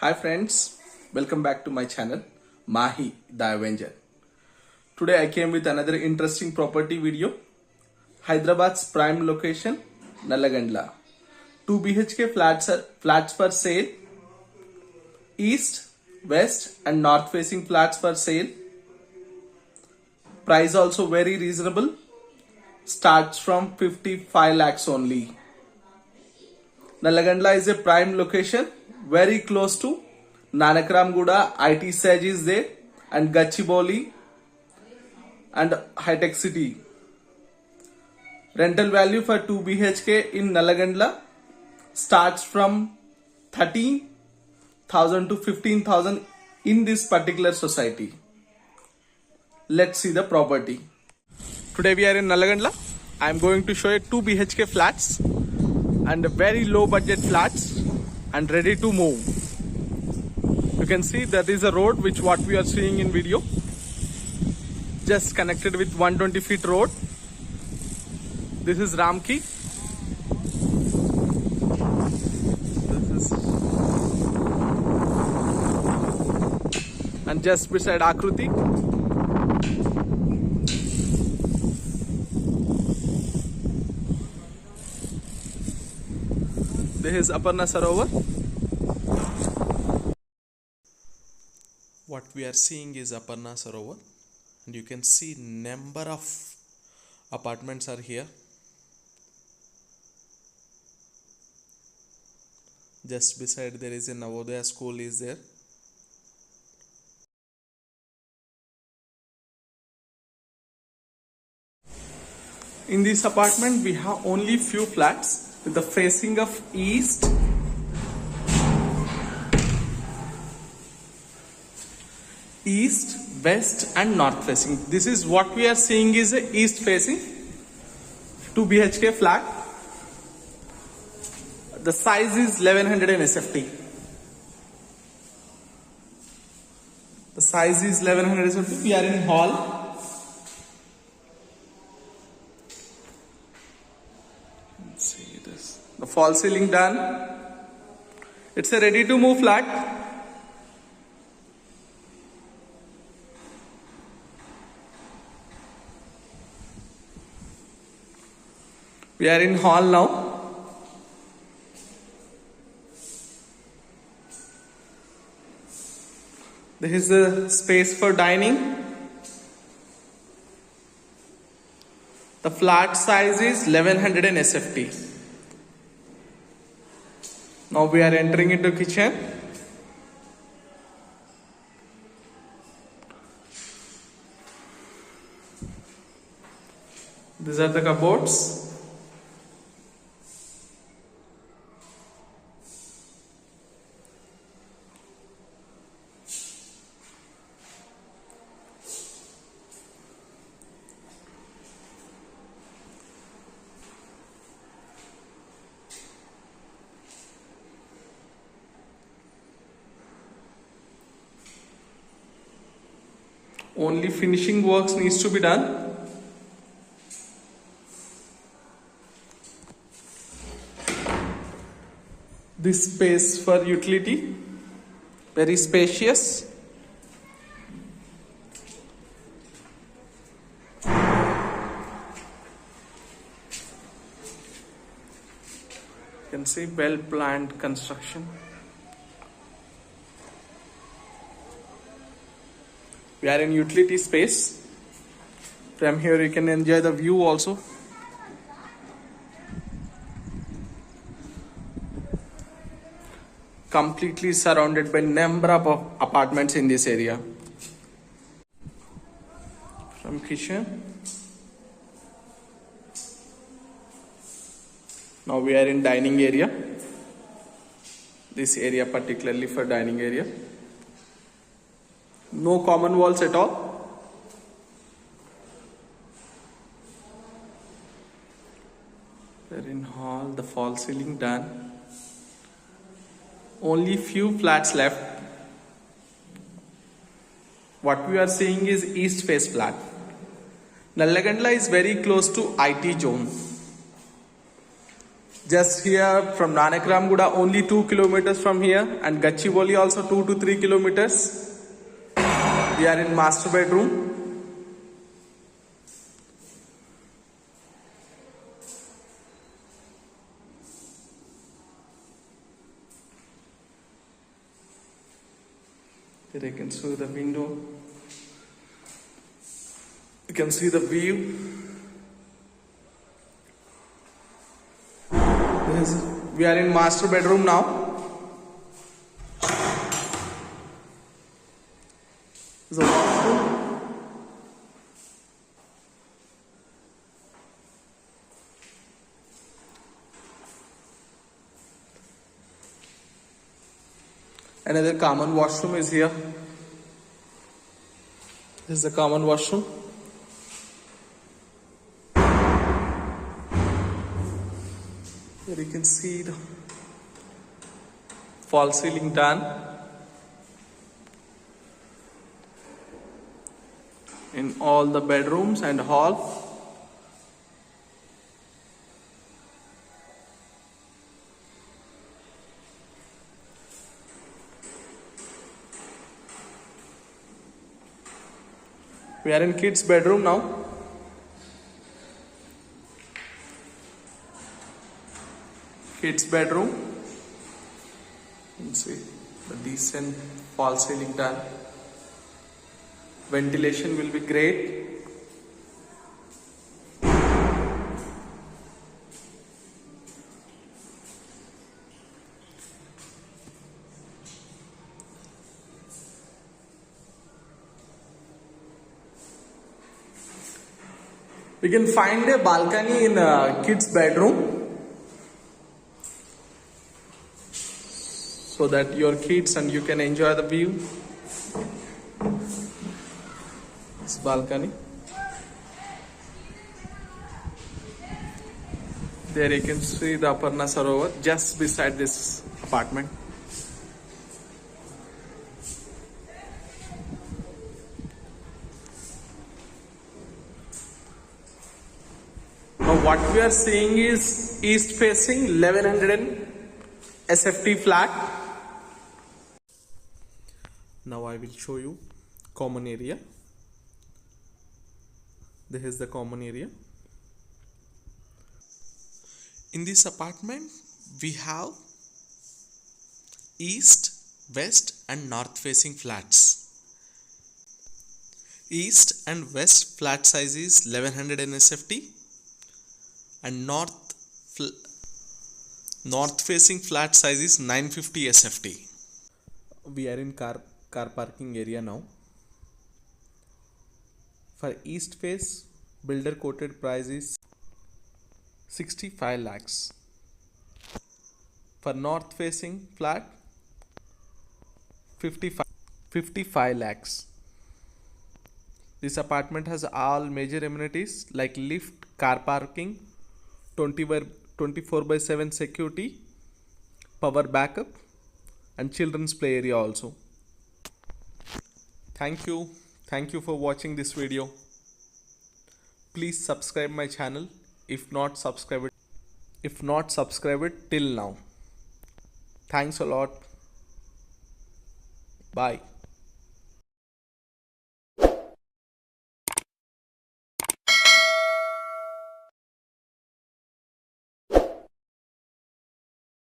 Hi friends, welcome back to my channel Mahi the Avenger. Today I came with another interesting property video. Hyderabad's prime location Nallagandla. 2 BHK flats for sale. East, west and north facing flats for sale. Price also very reasonable. Starts from 55 lakhs only. Nallagandla is a prime location, very close to Nanakramguda, IT Sage is there, and Gachibowli and High Tech City. Rental value for 2 BHK in Nallagandla starts from 13,000 to 15,000 in this particular society. Let's see the property. Today we are in Nallagandla. I am going to show you 2 BHK flats and very low budget flats and ready to move. You can see that is a road which what we are seeing in video, just connected with 120 feet road. This is Ramki. And just beside Akruti. This is Aparna Sarovar. What we are seeing is Aparna Sarovar, and you can see number of apartments are here. Just beside there is a Navodaya school is there. In this apartment we have only few flats with the facing of east, west and north facing. This is what we are seeing is a east facing 2 BHK flat. The size is 1100 SFT. The size is 1100 SFT. We are in hall. Let's see this. The false ceiling done. It's a ready to move flat. We are in hall now. This is the space for dining. The flat size is 1100 SFT. Now we are entering into kitchen. These are the cupboards. Only finishing works needs to be done. This space for utility, very spacious. You can see well planned construction. We are in utility space. From here you can enjoy the view also. Completely surrounded by number of apartments in this area. From kitchen. Now we are in dining area. This area particularly for dining area. No common walls at all. We're in hall, the false ceiling done. Only few flats left. What we are seeing is east face flat. Nallagandla is very close to IT zone. Just here from Nanak Ramguda, only 2 kilometers from here, and Gachibowli also 2 to 3 kilometers. We are in master bedroom. Here you can see the window. You can see the view. We are in master bedroom now. This is a washroom. Another common washroom is here. This is the common washroom. Here you can see the false ceiling done in all the bedrooms and hall. We are in kids' bedroom now. Kids' bedroom. You can see the decent false ceiling done. Ventilation will be great. We can find a balcony in kids' bedroom, so that your kids and you can enjoy the view. This balcony. There you can see the Aparna Sarovar just beside this apartment. Now what we are seeing is east facing 1100 SFT flat. Now I will show you common area. This is the common area. In this apartment we have east, west and north facing flats. East and west flat size is 1100 SFT and north facing flat size is 950 SFT. We are in car parking area now. For east face, builder quoted price is 65 lakhs. For north facing flat, 55 lakhs. This apartment has all major amenities like lift, car parking, 24/7 security, power backup and children's play area also. Thank you for watching this video. Please subscribe my channel if not subscribed till now. Thanks a lot. Bye.